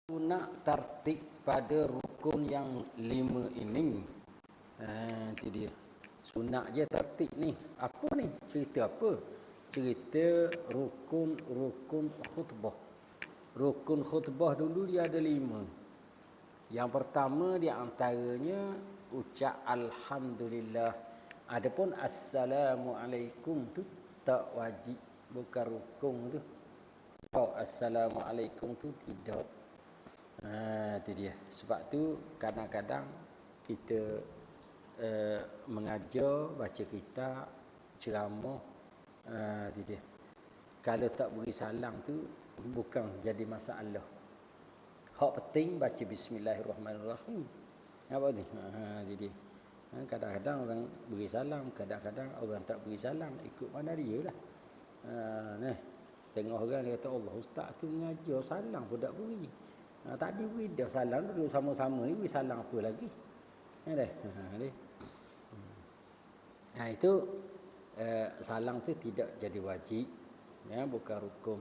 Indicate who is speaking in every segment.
Speaker 1: nak tertib pada rukun yang 5 ini. Itu dia. Sunat je tertib ni. Apa ni? Cerita apa? Cerita rukun khutbah. Rukun khutbah dulu dia ada 5. Yang pertama di antaranya ucap alhamdulillah. Adapun assalamualaikum tu tak wajib, bukan rukun tu. Assalamualaikum tu tidak. Itu dia. Sebab tu kadang-kadang kita mengajar, baca kitab, ceramah, itu dia. Kalau tak beri salam tu bukan jadi masalah. Hak penting baca bismillahirrahmanirrahim. Apa tu? Itu dia. Kadang-kadang orang beri salam, kadang-kadang orang tak beri salam, ikut mana dia lah. Setengah orang dia kata, Allah ustaz tu mengajar salam pun tak beri. Tadi beri dah salam dulu sama-sama ni, beri salam apa lagi? Itu salam tu tidak jadi wajib, bukan rukun.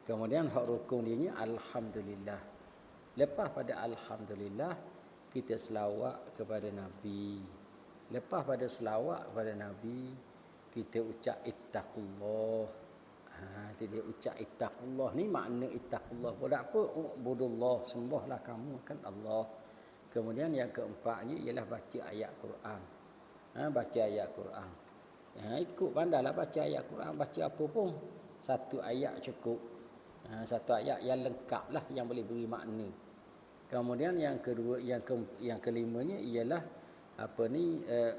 Speaker 1: Kemudian hak rukun dia alhamdulillah. Lepas pada alhamdulillah, kita selawat kepada Nabi. Lepas pada selawat kepada Nabi, kita ucap ittaqullah. Itu dia ucap ittaqullah ni, makna ittaqullah buat apa? Ubudullah, sembahlah kamu kan Allah. Kemudian yang keempatnya ialah baca ayat Quran. Baca ayat Quran. Ikut pandailah baca ayat Quran, baca apa pun. Satu ayat cukup. Satu ayat yang lengkap lah, yang boleh beri makna. Kemudian yang kedua, yang kelimanya ialah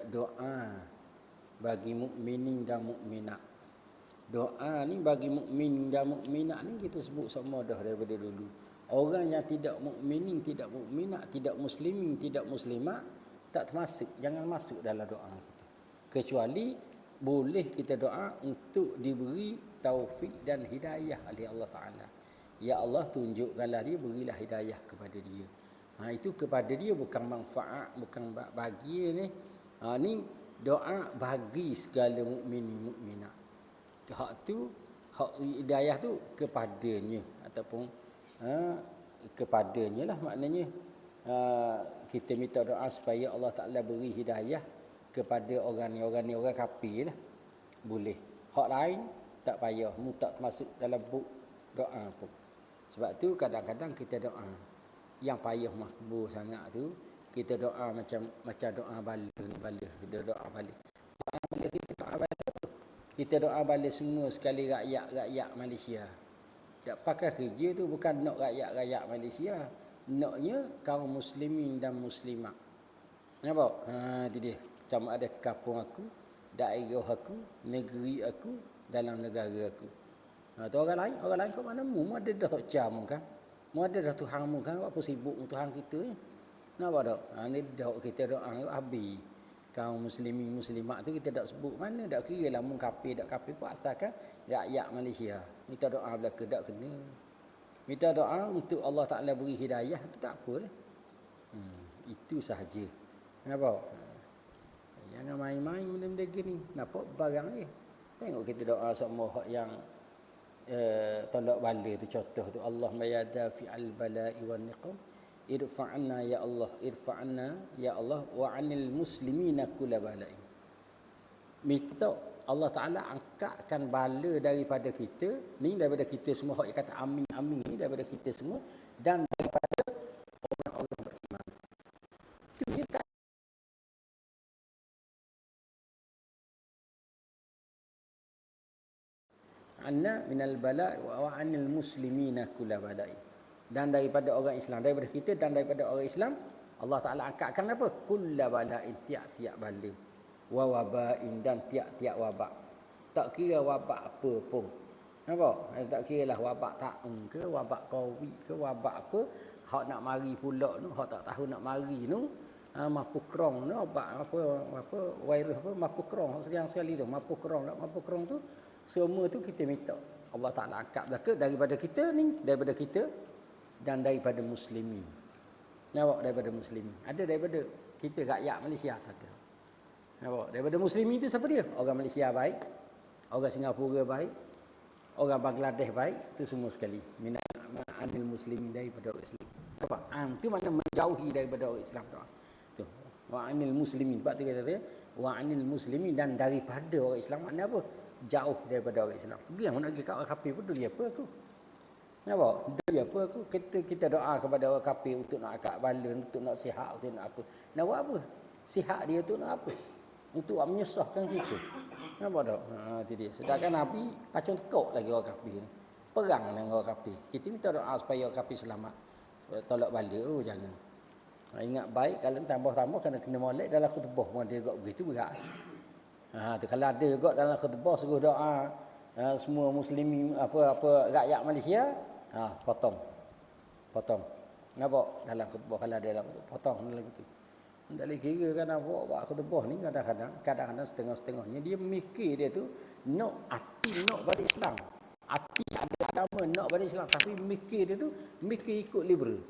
Speaker 1: doa bagi mukminin dan mukminat. Doa ni bagi mukmin dan mukminat ni kita sebut semua dah daripada dulu. Orang yang tidak mukminin, tidak mukminat, tidak muslimin, tidak muslimat tak termasuk, jangan masuk dalam doa kita. Kecuali boleh kita doa untuk diberi taufik dan hidayah oleh Allah Taala. Ya Allah, tunjukkanlah dia, berilah hidayah kepada dia. Itu kepada dia, bukan manfaat, bukan bagi ni. Ni doa bagi segala mukminin mukminat. Hak tu, hak hidayah tu kepadanya, ataupun kepadanya lah maknanya. Kita minta doa supaya Allah Ta'ala beri hidayah kepada orang ni orang kafir lah. Boleh. Hak lain tak payah, tak masuk dalam buk doa pun. Sebab tu kadang-kadang kita doa yang payah makbul sangat tu, kita doa macam doa bala. Kita doa bala. Kita doa balik semua sekali rakyat Malaysia. Tak pakai kerja tu bukan nak rakyat Malaysia. Naknya kaum muslimin dan muslimat. Nampak? Itu dia. Macam ada kampung aku, daerah aku, negeri aku, dalam negara aku. Tu orang lain kat mana mu ada dah tak jam kan? Mu ada dah Tuhan mu kan? Apa sibuk Tuhan kita ni? Nampak tak? Ni dah kita doa habis. Kaum muslimin muslimat tu kita tak sebut mana, tak kira lah mun kafir tak kafir pun, asalkan rakyat Malaysia minta doa belaka tak kena. Minta doa untuk Allah Taala beri hidayah tu tak apalah. Itu sahaja. Nampak? Jangan main-main benda-benda gini. Nampak barang ni. Tengok kita doa semua hak yang tolak bala tu, contoh tu Allahumma ya dafi'al bala'i wan niqam irfa'anna ya Allah wa 'anil muslimina kulla bala'i. Minta Allah Taala angkatkan bala daripada kita ni, daripada kita semua, hak kata amin amin ni daripada kita semua dan daripada orang-orang beriman. Itu dia tak anna minal bala' wa 'anil muslimina kulla bala'i. Dan daripada orang Islam, daripada kita dan daripada orang Islam, Allah Ta'ala angkatkan apa? Kulla bala'in, tiap-tiap bala. Wa waba'in, dan tiap-tiap wabak. Tak kira wabak apa pun. Nampak? Tak kira lah wabak ta'un ke, wabak covid ke, wabak apa. Hak nak mari pula tu, hak tak tahu nak mari tu, mapukrong tu, wabak apa, virus apa, mapukrong. Yang sekali tu, mapukrong tu, semua tu kita minta Allah Ta'ala angkat belaka daripada kita ni, daripada kita dan daripada muslimin. Nampak? Daripada muslimin. Ada daripada kita rakyat Malaysia tak ada. Nampak? Daripada muslimin itu siapa dia? Orang Malaysia baik, orang Singapura baik, orang Bangladesh baik, itu semua sekali. Minal muslimin, daripada orang Islam. an tu makna menjauhi daripada orang Islam doa. Tu. Wa anil muslimin. Sebab tu kata dia wa anil muslimin dan daripada orang Islam makna apa? Jauh daripada orang Islam. Dia yang nak pergi kat orang kafir pun dia apa aku? Nampak? Dia apa aku? Kita doa kepada orang kafir untuk nak akak bala, untuk nak sihat, untuk nak apa? Nak buat apa? Sihat dia tu nak apa? Untuk menyusahkan kita. Nampak tak? Itu dia. Sedangkan Nabi macam tekuk lagi orang kafir ni. Perang dengan orang kafir. Kita minta doa supaya orang kafir selamat. Supaya tolak bala. Oh jangan. Ingat baik kalau tambah-tambah kena molek dalam khutbah. Mau dia agak begitu berat. Tu kalau ada agak dalam khutbah suruh doa semua muslimin apa rakyat Malaysia, potong. Nampak dalam khutbah kalau ada dalam khutbah, potong dalam gitu. Tak boleh kira kan nampak buat khutbah ni kadang-kadang setengah-setengahnya dia mikir dia tu hati pada Islam. Hati ada agama nak pada Islam tapi mikir dia tu mikir ikut liberal.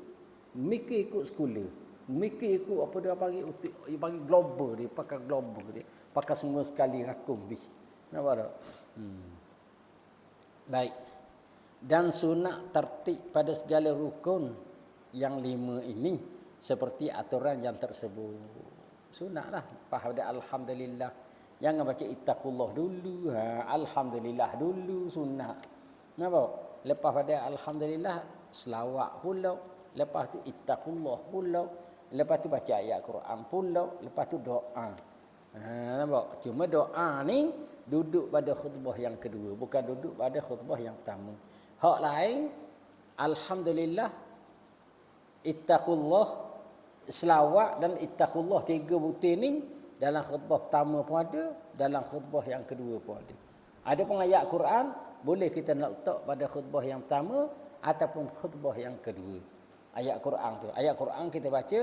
Speaker 1: Mikir ikut sekular. Mikir ikut apa dia bagi global dia, pakai global dia. Pakai semua sekali rakung bih. Nampak tak? Baik. Dan sunat tertib pada segala rukun yang 5 ini seperti aturan yang tersebut. Sunatlah. Pada alhamdulillah. Jangan baca ittaqullah dulu. Alhamdulillah dulu sunat. Nampak? Lepas pada alhamdulillah selawat pula. Lepas tu ittaqullah pula. Lepas tu baca ayat Quran pula. Lepas tu doa. Nampak? Cuma doa ni duduk pada khutbah yang kedua. Bukan duduk pada khutbah yang pertama. Hak lain, alhamdulillah, ittaqullah, selawat dan ittaqullah 3 butir ni dalam khutbah pertama pun ada, dalam khutbah yang kedua pun ada. Ada pun ayat Quran boleh kita nak letak pada khutbah yang pertama ataupun khutbah yang kedua. Ayat Quran tu. Ayat Quran kita baca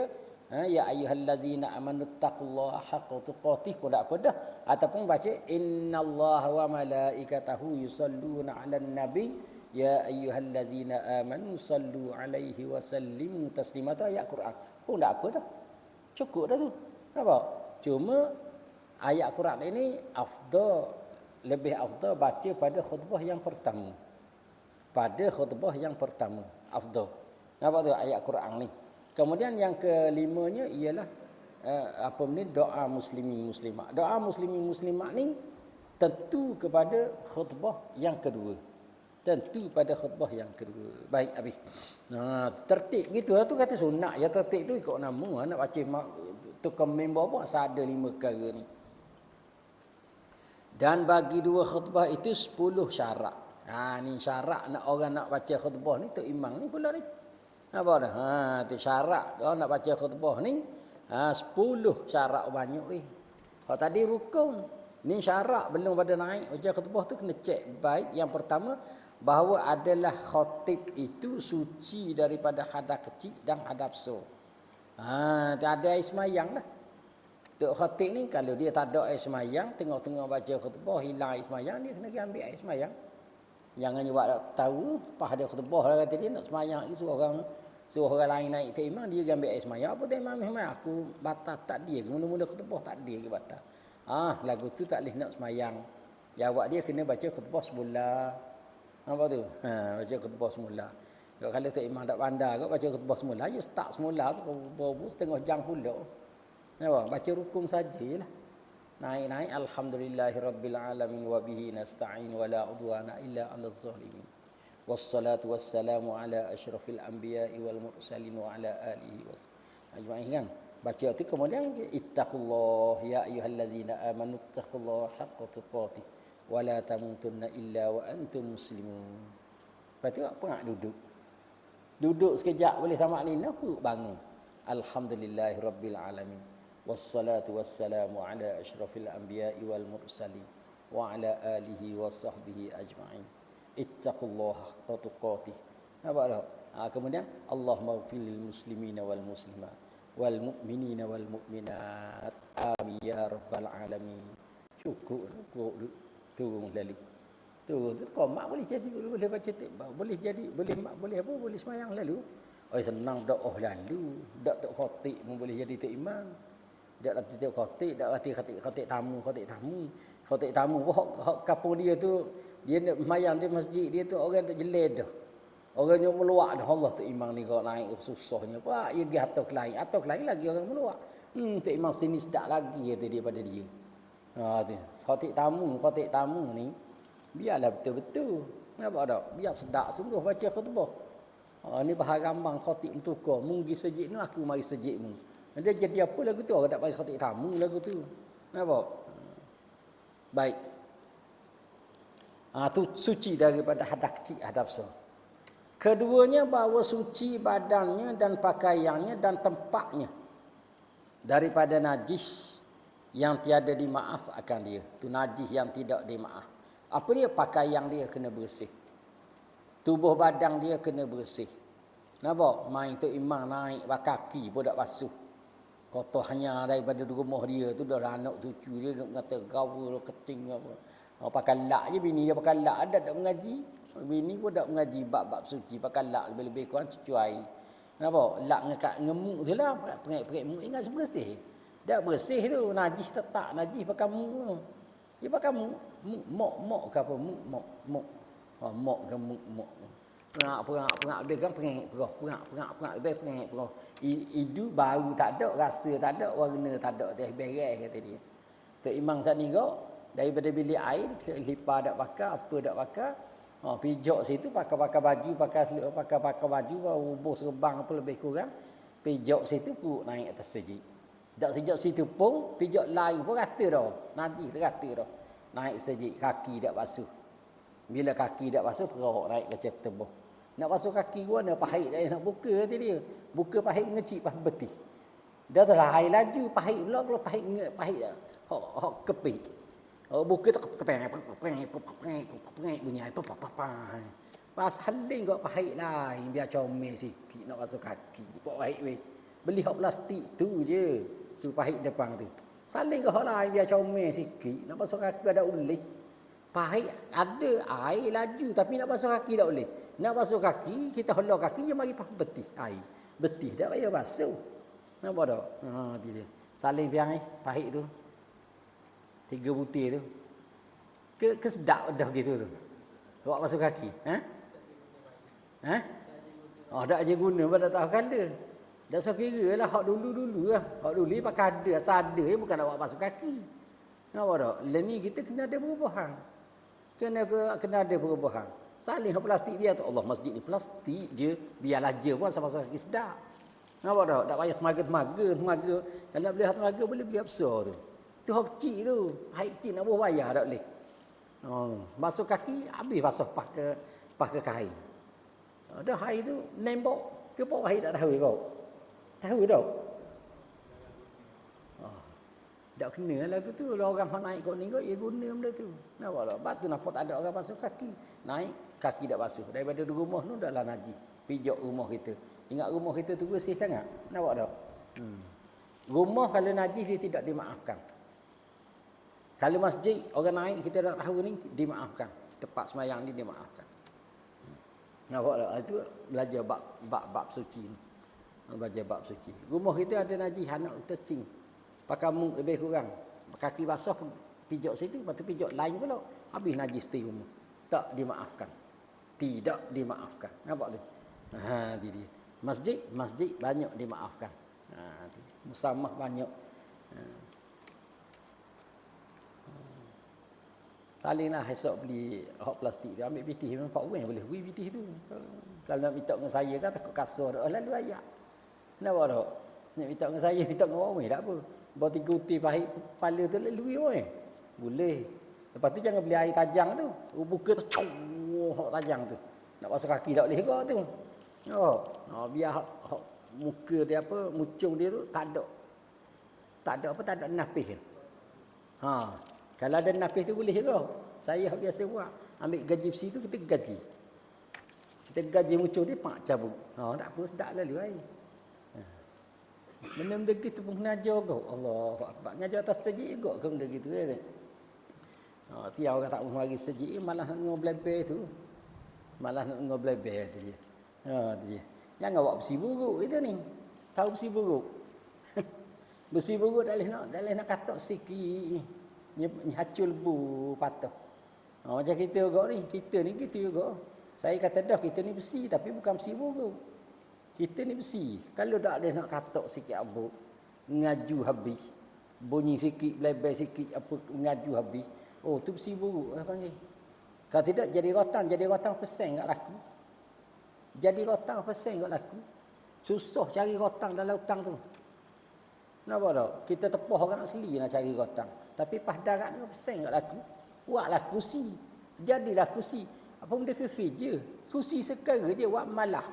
Speaker 1: ya ayyuhallazina amanu taqullaha haqqa tuqatih pun tak apa dah. Ataupun baca innallaha wa malaikatahu yusalluna 'alan nabi ya ayyuhallazina amanu sallu 'alaihi wa sallimu taslima. Ayat Quran pun tak apa dah. Cukup dah tu. Nampak? Cuma ayat Quran ini lebih afdal baca pada khutbah yang pertama. Pada khutbah yang pertama afdal. Nampak tu ayat Quran ni. Kemudian yang kelimanya ialah doa muslimin muslimat. Doa muslimin muslimat ni tentu kepada khutbah yang kedua. Tentu pada khutbah yang kedua. Baik habis. Tertib gitu tu kata sunat. Ya tertib tu ikut nama. Nak baca tukar member apa asal ada 5 perkara ni. Dan bagi 2 khutbah itu 10 syarat. Ni syarat nak orang nak baca khutbah ni tu imam ni pula ni. Nampak dah? Tu syarat orang nak baca khutbah ni 10 syarat banyak ni. Kalau tadi rukun, ni syarat belum pada naik baca khutbah tu kena cek baik. Yang pertama bahawa adalah khatib itu suci daripada hadas kecil dan hadas besar. Tak ada air semayang dah. Tok khatib ni kalau dia tak ada air semayang, tengah-tengah baca khutbah hilang air semayang, dia kena pergi ambil air semayang. Jangan buat tahu pas ada khutbah lah kata dia nak semayang lagi suruh orang lain naik ke imam dia ambil air semayang. Apa tak imam aku batal tak dia mula-mula khutbah tak dia ke batal. Lagu tu tak boleh nak semayang. Jawab dia kena baca khutbah semula. Apa tu? Baca khutbah semula. Kalau tak imam tak pandai kau baca khutbah semula, ya start semula tu setengah jam pula. Nampak? Baca rukun sajalah. Naik-naik alhamdulillahirabbil alamin wa bihi nasta'in wa la udwana illa 'alal zalimin. Wassalatu wassalamu ala asyrafil anbiya'i wal mursalin wa ala alihi ajma'in kan. Baca tu kemudian ittaqullah ya ayyuhallazina amanu taqullaha haqqa tuqatih wa la tamutunna illa wa antum muslimun. Lepas tu apa nak duduk? Duduk sekejap boleh tamak ni nak bangun. Alhamdulillahirabbil alamin. Wassalatu wassalamu ala asyrafil anbiya'i wal mursalin wa ala alihi wa sahbihi ajma'in. Ittaqullaha haqqa tuqatih. Nampak tak? Kemudian Allahumma ighfir lil muslimina wal muslimat wal mu'minina wal mu'minat. Amin ya rabbal alamin. Cukup turun lalu. Turun tu qomat boleh jadi boleh baca boleh jadi boleh semayang lalu. Senang doa lalu. Dak tok khatib pun boleh jadi tok imam. Dak tok khatib, dak khatib tamu. Khatib tamu hak kapur dia tu dia nak semayang di masjid dia tu orang tak jelek dah. Orang yang meluak dah Allah tu imam ni kau naik susahnya. Pak, dia pergi atau lain lagi orang meluak. Tu imam sini sedap lagi kata dia pada dia. Tu. Khatib tamu ni biarlah betul-betul. Nampak tak? Biar sedap sungguh baca khutbah. Ni baharambang khatib tukar. Mu pergi sejid ni aku mari sejid mu. Dia jadi apa lagu tu? Orang tak bagi khatib tamu lagu tu. Nampak? Baik. Tu suci daripada hadap kecil, hadap besar. Keduanya bahawa suci badannya dan pakaiannya dan tempatnya daripada najis yang tiada dimaaf akan dia. Tu najis yang tidak dimaaf. Apa dia? Pakaian dia kena bersih. Tubuh badan dia kena bersih. Nampak? Main tu imam naik kaki pun tak basuh. Kotor hanya daripada rumah dia tu dah anak cucu dia nak kata gaul keting apa. Pakai lak je bini dia pakai lak ada tak mengaji. Bini pun tak mengaji bab-bab suci pakai lak lebih-lebih kurang cucu air. Nampak? Lak ngekat ngemuk tu lah perik-perik muk ingat bersih. Dak bersih tu najis tetap najis pakai muk. Dia pakai mok ke apa mok. Mok ke mok. Perak dia kan perak lebih perak. Hidu bau tak ada, rasa tak ada, warna tak ada, teh beres kata dia. Tok imam sat ni kau daripada bilik air lipa dak pakai, apa dak pakai. Pijak situ pakai baju, pakai baju, ubuh serbang apa lebih kurang. Pijak situ pun naik atas sejid. Dak sejak situ pun pijak lain pun rata dah. Najis rata dah. Naik sejid kaki dak basuh. Bila kaki dak basuh perok naik ke cetebah. Nak basuh kaki gua nak pahit dah nak buka kata dia. Buka pahit ngecik pah betih. Dah terlahai laju pahit pula kalau pahit hok kepik. Buka tak kepeng bunyi apa. Pas haling kau pahit lain biar comel sikit nak basuh kaki. Pok pahit weh. Beli hok plastik tu je. Tu pahit depan tu. Saling ke hok lain biar comel sikit. Nak basuh kaki ada ulih. Pahit ada air laju tapi nak basuh kaki tak boleh. Nak basuh kaki kita holak kaki je mari pah betih air. Betih dak payah basuh. Nampak tak? Tu dia. Saling piang pahit tu. 3 butir tu. Ke sedap dah gitu tu. Awak basuh kaki, dak je guna pada tak tahu kala. Dak so kira lah hak dulu lah. Hak dulu pakai ada, asal ada bukan awak basuh kaki. Nampak tak? Lah ni kita kena ada perubahan. Kena ada perubahan. Saling hak plastik biar tu Allah masjid ni plastik je, biarlah je pun sama-sama kaki sedap. Nampak tak? Tak payah tenaga. Kalau beli tenaga boleh beli besar tu. Tu hak kecil tu. Pahit kecil nak buat bayar tak boleh. Basuh kaki habis basuh pakai kain. Dah air tu nembok ke pok air tak tahu kau. Tahu tak? Tak kena lagu tu. Kalau orang naik kau ni kau ia guna benda tu. Nampak tak? Batu nampak tak ada orang basuh kaki. Naik kaki tak basuh. Daripada rumah tu dah lah najis. Pijak rumah kita. Ingat rumah kita tu bersih sangat. Nampak tak? Rumah kalau najis dia tidak dimaafkan. Kalau masjid orang naik kita tak tahu ni dimaafkan. Tempat sembahyang ni dimaafkan. Nampak tak? Itu belajar bab suci ni. Belajar bab suci. Rumah kita ada najis anak tercing. Pakai muk lebih kurang. Kaki basah pijak situ, lepas tu pijak lain pula. Habis najis di rumah. Tak dimaafkan. Tidak dimaafkan. Nampak tu? Dia. Masjid banyak dimaafkan. Musamah banyak. Salinglah esok beli hot plastik tu. Ambil pitih memang 4 orang boleh beli pitih tu. Kalau nak minta dengan saya kan takut kasar dah. Lalu ayat. Nampak tak? Nak minta dengan saya, minta dengan orang tak apa. Bawa 3 utir pahit kepala tu lalu orang. Boleh. Lepas tu jangan beli air tajang tu. Buka tu tajang tu. Nak basuh kaki tak boleh kau tu. Biar muka dia apa, mucung dia tu tak ada. Tak ada napis. Kalau ada napis tu boleh kau. Saya biasa buat. Ambil gaji besi tu kita gaji. Kita gaji mucung dia pak cabut. Tak apa sedap lalu air. Benda-benda gitu pun kena ajar kau. Allahu Akbar. Ngajar atas sejid juga ke benda gitu kan. Tiap orang tak mari sejid malah nak ngoblebel tu. Malah nak ngoblebel dia. Dia. Jangan buat besi buruk itu ni. Tahu besi buruk. Besi buruk dah leh nak katok sikit. Ni hacul bu patah. Macam kita juga ni. Kita ni gitu juga. Saya kata dah kita ni besi tapi bukan besi buruk. Kita ni besi. Kalau tak ada nak katok sikit abuk, ngaju habis. Bunyi sikit, lebih sikit apa ngaju habis. Oh tu besi buruk panggil. Kalau tidak jadi rotan peseng kat laku. Jadi rotan peseng kat laku. Susah cari rotan dalam hutang tu. Nampak tak? Kita tepuh orang asli nak cari rotan. Tapi pas darat ni peseng kat laku. Buatlah kursi. Jadilah kursi. Apa benda kerja? Kursi sekara dia buat malah.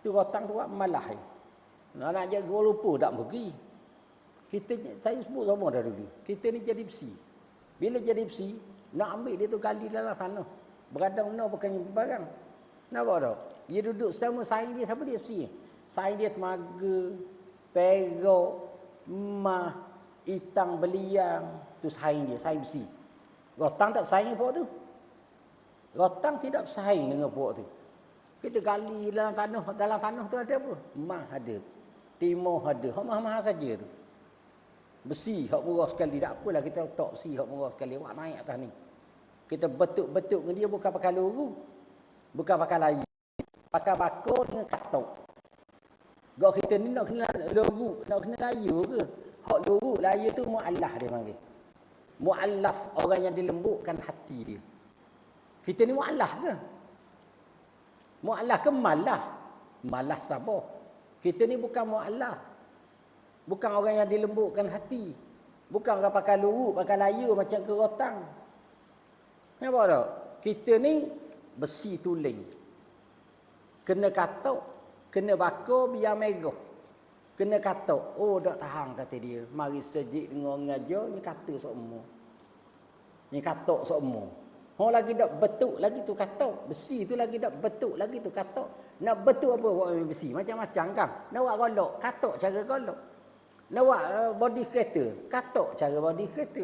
Speaker 1: Tu rotan tu buat malah. Nak jaga orang lupa tak pergi. Saya sebut sama dah dulu. Kita ni jadi besi. Bila jadi besi, nak ambil dia tu gali dalam tanah. Beradang no bukannya barang. Nampak tak? Dia duduk sama saing dia. Siapa dia besi? Saing dia temaga, perak, emas, itang beliang. Tu saing dia, saing besi. Rotan tak saing pokok tu. Rotan tidak bersaing dengan pokok tu. Kita gali dalam tanah tu ada apa? Emas ada. Timah ada. Hak mahal-mahal saja tu. Besi hak murah sekali. Tak apalah kita letak besi hak murah sekali. Awak naik atas ni. Kita betuk-betuk dengan dia bukan pakai luru. Bukan pakai layu. Pakai bakar dengan katok. Gak kita ni nak kena luru, nak kena layu ke? Hak luru, layu tu mu'allaf dia panggil. Mu'allaf, orang yang dilembutkan hati dia. Kita ni mu'allaf ke? Mu'allaf ke malah? Malah sabar. Kita ni bukan mu'allaf. Bukan orang yang dilembutkan hati. Bukan orang pakai luru, pakai layu macam kerotan. Nampak tak? Kita ni besi tuling. Kena katok, kena bakar biar merah. Kena katok. Oh, tak tahan kata dia. Mari sejik dengan ngajar, ni kata semua. Ni katok semua. Oh lagi tak betuk lagi tu katok. Besi tu lagi tak betuk lagi tu katok. Nak betuk apa buat besi? Macam-macam kan. Nak buat golok, katok cara golok. Nak buat body kereta, katok cara body kereta.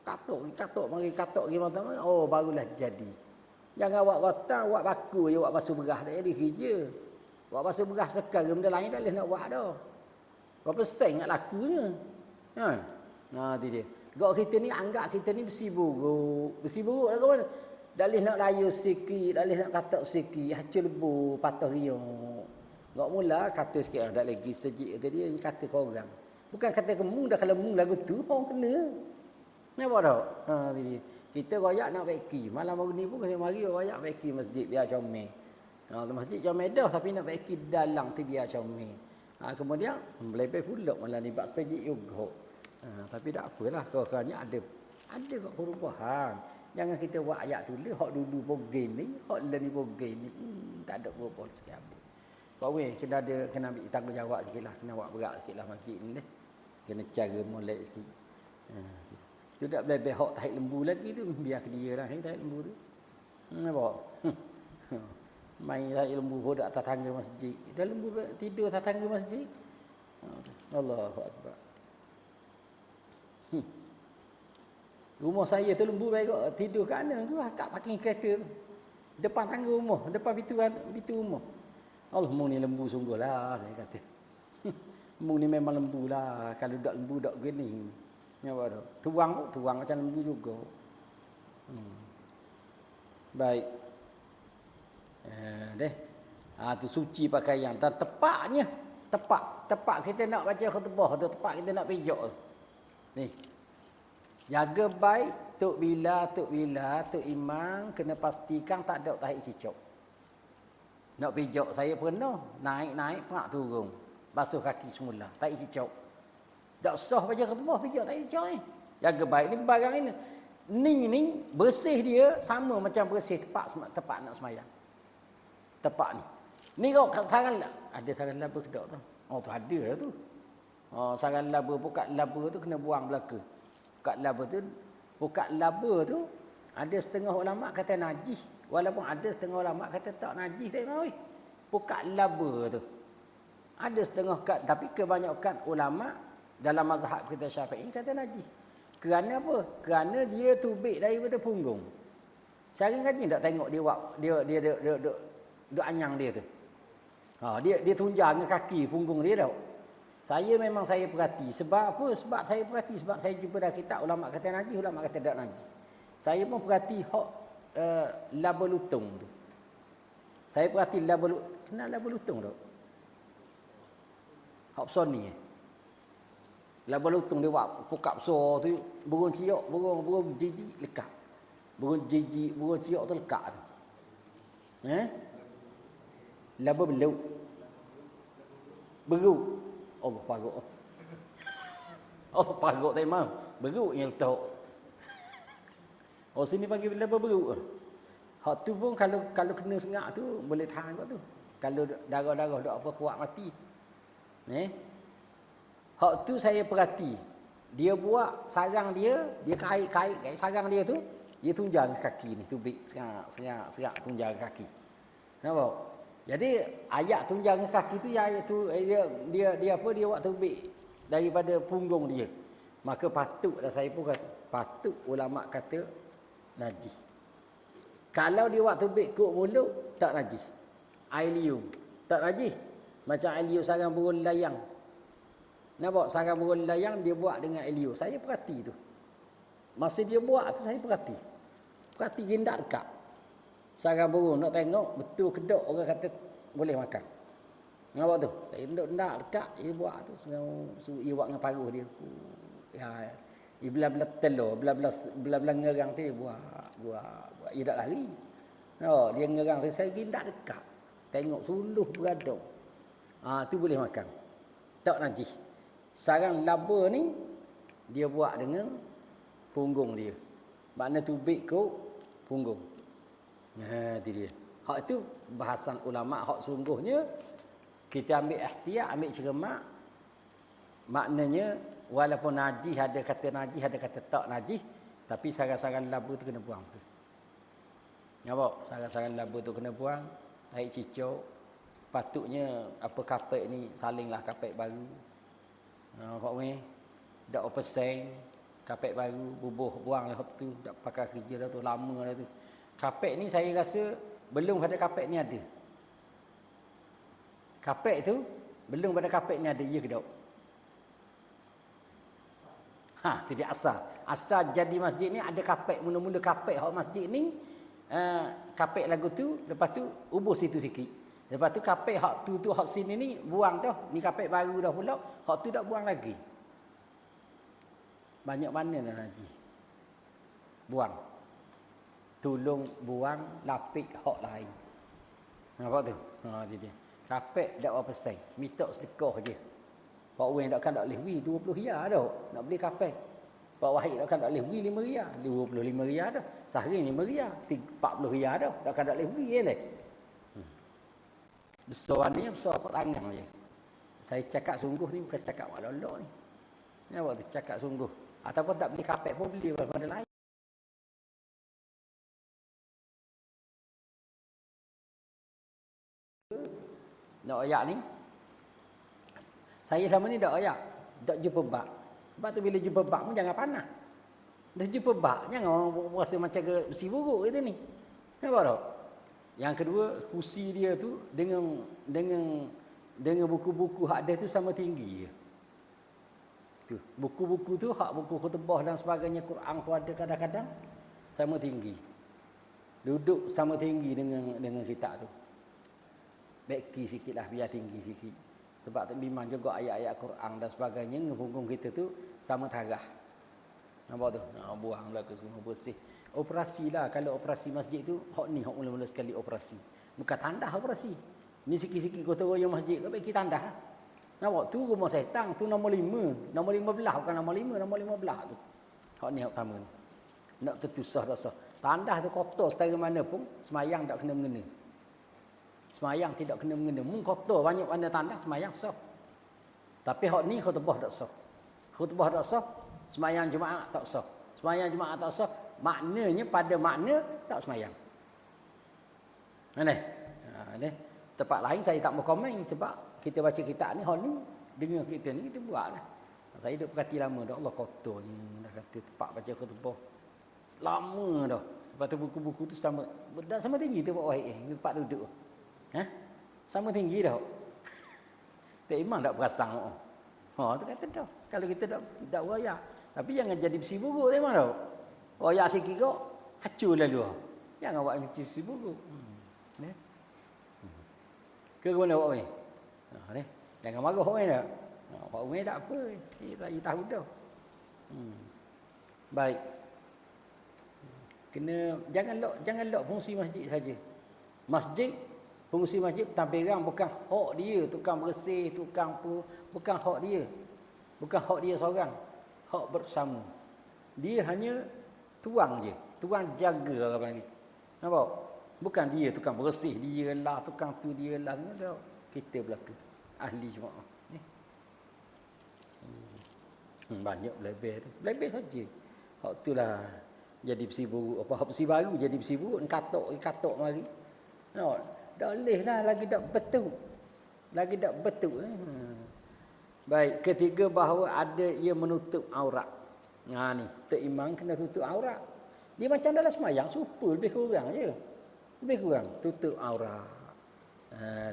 Speaker 1: Katok mari katok gimana? Oh barulah jadi. Jangan buat rotan, buat baku je, buat basuh berah tak jadi kerja. Buat basuh berah sekarang benda lain tak boleh nak buat dah. Berapa sen nak lakunya. Ha. Nah tu dia. Gak kita ni anggap kita ni besi buruk. Besi buruk lah ke mana? Tak boleh nak layu sikit, tak boleh nak katak sikit, hacul lebu, patah riuk. Gak mula kata sikit tak lagi sejik kata dia, kata korang. Bukan kata kamu dah kalau mung lagu tu orang kena. Nampak tak? Ha tu dia. Kita royak nak beki. Malam hari ni pun kena mari royak beki masjid biar comel. Ha masjid comel dah tapi nak beki dalam tu biar comel. Ha kemudian melebih pula malam ni bab sejik juga. Ha, tapi tak apalah, kerana ada kok perubahan. Jangan kita buat ayat tulis hak dulu bogen ni, hak lain ni bogen ni. Tak ada apa-apa sikit apa. Kau weh kena ambil tanggungjawab sikitlah, kena buat berat sikitlah masjid ni deh. Kena cara molek sikit. Ha, tu tak boleh hak tahi lembu lagi tu, biar ke dia lah tahi lembu tu. Nampak? Main tahi lembu bodak atas tangga masjid. Dah lembu tidur atas tangga masjid. Allahu akbar. Rumah saya tu lembu baik kok tidur kat mana tu kat parking kereta tu. Depan tangga rumah, depan pintu rumah. Allah mung ni lembu sungguhlah saya kata. Mung ni memang lembu lah. Kalau dak lembu dak gini. Nampak tak? Tuang macam lembu juga. Baik. Deh. Tu suci pakaian. Dan tepat kita nak baca khutbah tu, tepat kita nak pijak tu. Ni. Jaga baik Tok Bila, Tok Imam kena pastikan tak ada tahi cicak. Nak pijak saya pernah naik pernah turun. Basuh kaki semula, tahi cicak. Tak sah baca khutbah pijak tahi cicak ni. Jaga baik ni barang ini. Ni bersih dia sama macam bersih tepat nak semayang. Tepat ni. Ni kau sarang ada sarang laba ke tak tu? Oh tu ada lah tu. Oh sarang laba pukat laba tu kena buang belaka. Pukat laba tu ada setengah ulama kata najis, walaupun ada setengah ulama kata tak najis tak mau. Pukat laba tu. Ada setengah tapi kebanyakan ulama dalam mazhab kita Syafi'i kata najis. Kerana apa? Kerana dia tubik daripada punggung. Sekarang kan tak tengok dia anyang dia tu. Ha dia tunjang dengan kaki punggung dia tau. Saya perhati. Sebab apa? Sebab saya perhati. Sebab saya jumpa dalam kitab ulama kata najis, ulama kata tak najis. Saya pun perhati hak laba lutung tu. Saya perhati laba lutung. Kenal laba lutung tak? Hak besar ni. Laba lutung dia buat pokok besar tu, burung ciok, burung jijik lekat. Burung ciok tu lekat tu. Laba belut. Beruk. Allah paruk. Allah paruk tak mau. Beruk yang letak. Oh sini panggil laba beruk. Hak tu pun kalau kena sengak tu boleh tahan kot tu. Kalau darah-darah dak apa kuat mati. Hak tu saya perhati. Dia buat sarang dia kait sarang dia tu, dia tunjang kaki ni, tubik serak tunjang kaki. Nampak? Jadi ayat tunjang kaki tu ayat tu dia buat tubik daripada punggung dia. Maka patutlah saya pun kata, patut ulama kata najis. Kalau dia buat tubik kok mulut tak najis. Air liur tak najis. Macam air liur sarang burung layang. Nampak sarang burung layang dia buat dengan air liur. Saya perhati tu. Masa dia buat tu saya perhati. Perhati gindak dekat. Sarang burung nak tengok betul kedok orang kata boleh makan. Nampak tu? Saya nak dekat dia buat tu dia buat dengan paruh dia. Dia belah-belah telur, belah-belah ngerang tu dia buat. Dia tak lari. No, dia ngerang tu saya gindak dekat. Tengok suluh beradong. Tu boleh makan. Tak najis. Sarang laba ni dia buat dengan punggung dia. Makna tubik ke punggung. Itu dia. Hak itu bahasan ulama hak sungguhnya kita ambil ihtiyat, ambil cermat. Maknanya walaupun najis ada kata najis, ada kata tak najis, tapi sarang-sarang laba tu kena buang tu. Nampak? Sarang-sarang laba tu kena buang, tarik cicok. Patutnya apa kapek ni salinglah kapek baru. Nampak weh? Dak apa seng, kapek baru bubuh buanglah hak tu, dak pakai kerja dah tu, lama dah tu. Kapek ni saya rasa belum pada kapek ni ada. Kapek tu belum pada kapek ni ada, ya ke tak? Tidak asal. Asal jadi masjid ni ada kapek, mula-mula kapek hak masjid ni kapek lagu tu, lepas tu ubus situ sikit. Lepas tu kapek hak tu hak sini ni buang dah. Ni kapek baru dah pula, hak tu tak buang lagi. Banyak mana dah najis. Buang. Tolong buang lapik hak lain. Nampak tu? Dia. Kapek dak berapa sen. Mitok sedekah je. Pak Wen takkan tak boleh 20 riyal dah. Nak beli kapek. Pak Wahid takkan tak boleh 5 riyal. 25 riyal dah. Sehari 5 riyal. 40 riyal dah. Takkan tak boleh beli ni. Besar ni besar perangang je. Saya cakap sungguh ni bukan cakap wak lolok ni. Nampak tu cakap sungguh. Ataupun tak beli kapek pun beli pada lain. Nak ayak ni saya selama ni tak ayak, tak jumpa bak. Sebab tu bila jumpa bak pun jangan panah. Dah jumpa bak jangan orang rasa macam ke besi buruk kita ni. Nampak tak? Yang kedua, kursi dia tu dengan buku-buku hak dia tu sama tinggi je. Tu, buku-buku tu hak buku khutbah dan sebagainya, Quran tu ada kadang-kadang sama tinggi. Duduk sama tinggi dengan kitab tu. Beki sikitlah biar tinggi sikit. Sebab memang juga ayat-ayat Quran dan sebagainya dengan punggung kita tu sama tarah. Nampak tu? Buang belaka semua bersih. Operasi lah. Kalau operasi masjid tu, hak ni hak mula-mula sekali operasi. Bukan tandah operasi. Ni sikit-sikit kotor yang masjid ke bagi tandah. Nampak tu rumah setan tu nombor 5. Nombor 15 bukan nombor 5, nombor 15 tu. Hak ni hak pertama ni. Nak tentu sah tak sah. Tandah tu kotor setara mana pun semayang tak kena mengena. Semayang tidak kena mengena. Mung kotor banyak mana tandah semayang sah. Tapi hak ni khutbah tak sah. Khutbah tak sah, semayang Jumaat tak sah. Semayang Jumaat tak sah, maknanya pada makna tak semayang. Mana? Tempat lain saya tak mau komen sebab kita baca kitab ni, hal ni dengar kita ni kita buatlah. Saya duk perhati lama dah, Allah kotornya dah kata tempat baca khutbah. Lama dah. Lepas tu buku-buku tu sama tinggi tu Pak Wahid tempat duduk. Sama tinggi dah. Tak imam tak perasan. Tu kata dah. Kalau kita tak royak. Tapi jangan jadi besi buruk memang dah. Royak sikit kok, hancur lalu. Jangan awak cuci besi buruk. Ni. Ke guna awak ni? Ni. Jangan marah orang nak. Awak orang tak apa. Saya tahu dah. Baik. Kena jangan lok fungsi masjid saja. Masjid, fungsi masjid pentadbiran bukan hak dia, tukang bersih, tukang apa, bukan hak dia. Bukan hak dia seorang. Hak bersama. Dia hanya tuang je. Tuang jaga orang panggil. Nampak? Bukan dia tukang bersih, dia lah, tukang tu dia lah. Kita belaka. Ahli jemaah. Banyak lebih tu. Lebih saja. Hak itulah jadi besi buruk. Apa hak besi baru jadi besi buruk, katok mari. No, dah leh lah lagi tak betul. Lagi tak betul. Baik, ketiga bahawa ada ia menutup aurat. Nah ni, tok imam kena tutup aurat. Dia macam dalam semayang super lebih kurang je. Lebih kurang tutup aurat.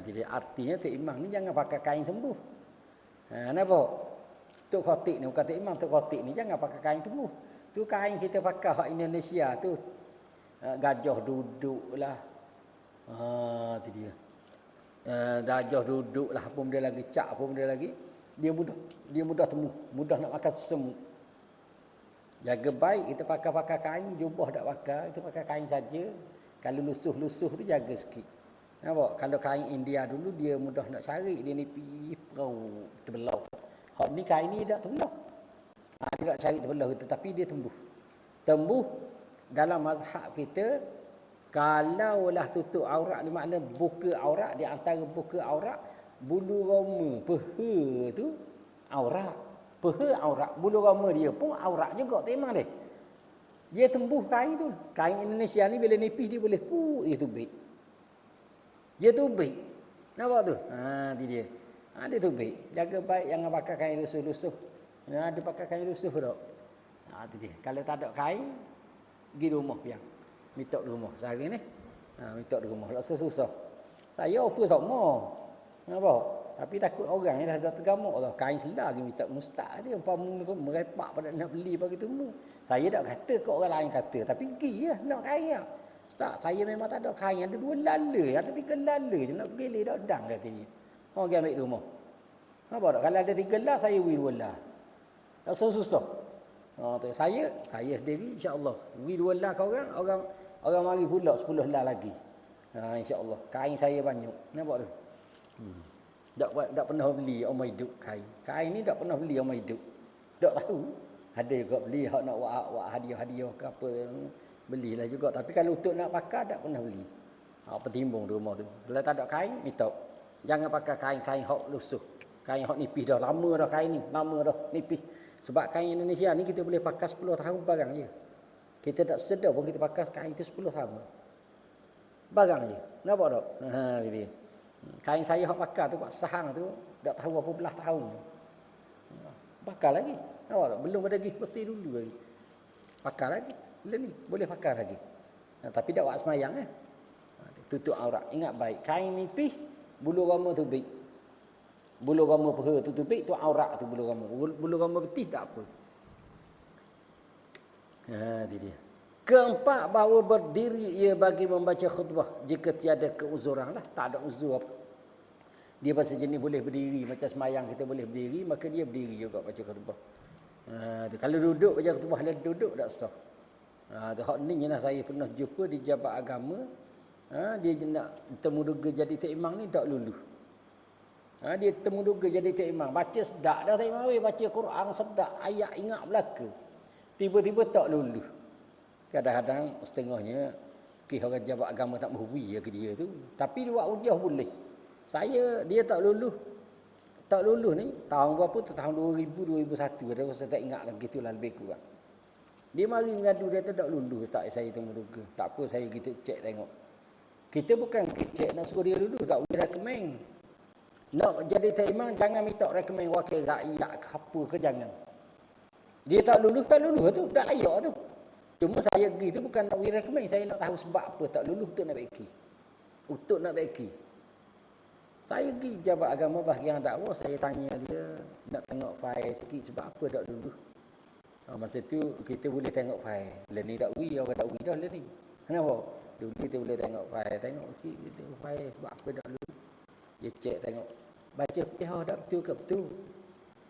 Speaker 1: Jadi artinya tok imam ni jangan pakai kain tembuh. Nampak? Tok khatib ni bukan tok imam, tok khatib ni jangan pakai kain tembuh. Tu kain kita pakai hak Indonesia tu. Gajah duduk lah. Tu dia. Gajah duduk lah apa benda lagi, cak apa benda lagi. Dia mudah tembuh, mudah nak makan semut. Jaga baik kita pakai kain, jubah tak pakai, kita pakai kain saja. Kalau lusuh-lusuh tu jaga sikit. Nampak? Kalau kain India dulu dia mudah nak cari, dia nipis terbelah. Hak ni kain ni tak terbelah. Dia tak cari terbelah tetapi dia tembuh. Tembuh dalam mazhab kita kalaulah tutup aurat ni makna buka aurat, di antara buka aurat bulu roma peha tu aurat. Peha aurat, bulu roma dia pun aurat juga memang dia. Dia tembuh kain tu. Kain Indonesia ni bila nipis dia boleh itu baik. Dia tubik. Nampak tu? Itu dia. Dia tubik. Jaga baik jangan pakai kain lusuh-lusuh. Dia pakai kain lusuh tak. Itu dia. Kalau tak ada kain, pergi rumah piang. Minta di rumah. Sehari ni. Minta di rumah. Tak susah. Saya offer sama. Nampak? Tapi takut orang ni dah tergamuk lah. Kain selah lagi minta mustah dia. Umpama merepak pada nak beli bagi temu. Saya tak kata ke orang lain kata. Tapi pergi lah. Nak kain lah. Ustaz, saya memang tak ada kain. Ada 2 lala. Ada 3 lala je. Nak pilih tak dang katanya. Orang pergi ambil rumah. Nampak tak? Kalau ada 3 lah, saya beri 2 lah. Tak susah. Saya sendiri insya-Allah. Beri 2 lah ke orang mari pula 10 lah lagi. Insya-Allah. Kain saya banyak. Nampak tu? Tak pernah beli orang hidup kain. Kain ni tak pernah beli orang hidup. Tak tahu. Ada juga beli hak nak buat hadiah-hadiah ke apa. Belilah juga. Tapi kalau untuk nak pakai tak pernah beli. Petimbung di rumah tu. Kalau tak ada kain, minta. Jangan pakai kain-kain hak lusuh. Kain hak nipis dah. Lama dah kain ni. Lama dah nipis. Sebab kain Indonesia ni kita boleh pakai 10 tahun barang je. Kita tak sedar pun kita pakai kain tu 10 tahun. Barang je. Nampak tak? Gitu. Kain saya hak pakai tu, Pak Sahang tu, tak tahu berapa belah tahun. Pakai lagi. Nampak tak? Belum ada pergi bersih dulu lagi. Pakai lagi. Ni boleh pakai lagi. Tapi tak buat semayang tutup aurat. Ingat baik. Kain nipis, bulu roma tu baik. Bulu roma peha tu baik, tu aurat tu bulu roma. Bulu roma betis tak apa. Dia. Keempat, bahawa berdiri ia bagi membaca khutbah jika tiada keuzuran lah. Tak ada uzur apa. Dia pasal jenis boleh berdiri. Macam semayang kita boleh berdiri, maka dia berdiri juga baca khutbah. Kalau duduk baca khutbah, dia duduk tak sah. Hak ni lah saya pernah jumpa di Jabat Agama. Dia nak temu duga jadi tok imam ni tak luluh. Dia temu duga jadi tok imam. Baca sedak dah tok imam. Baca Quran sedak. Ayat ingat belaka. Tiba-tiba tak luluh. Kadang-kadang setengahnya orang Jabat Agama tak berhubui ke dia tu. Tapi dia buat hujah boleh. Dia tak luluh. Tak luluh ni tahun berapa tu? Tahun 2000, 2001. Saya tak ingat lagi itulah lebih kurang. Dia mari mengadu dia tak luluh. Tak saya temu duga. Tak apa saya kita cek tengok. Kita bukan cek nak suruh dia luluh. Tak boleh rekomen. Nak jadi tok imam jangan minta rekomen wakil rakyat ke apa ke jangan. Dia tak luluh tu. Tak layak tu. Cuma saya pergi tu bukan nak rekomen. Saya nak tahu sebab apa tak luluh untuk nak baiki. Saya pergi Jabat Agama bahagian dakwah. Saya tanya dia nak tengok file sikit sebab apa tak luluh. Masa tu kita boleh tengok file. Lah ni tak wui, orang tak wui dah lah ni. Kenapa? Dulu kita boleh tengok sikit kita file sebab apa dak dulu. Dia cek tengok. Baca Fatihah dak betul ke betul.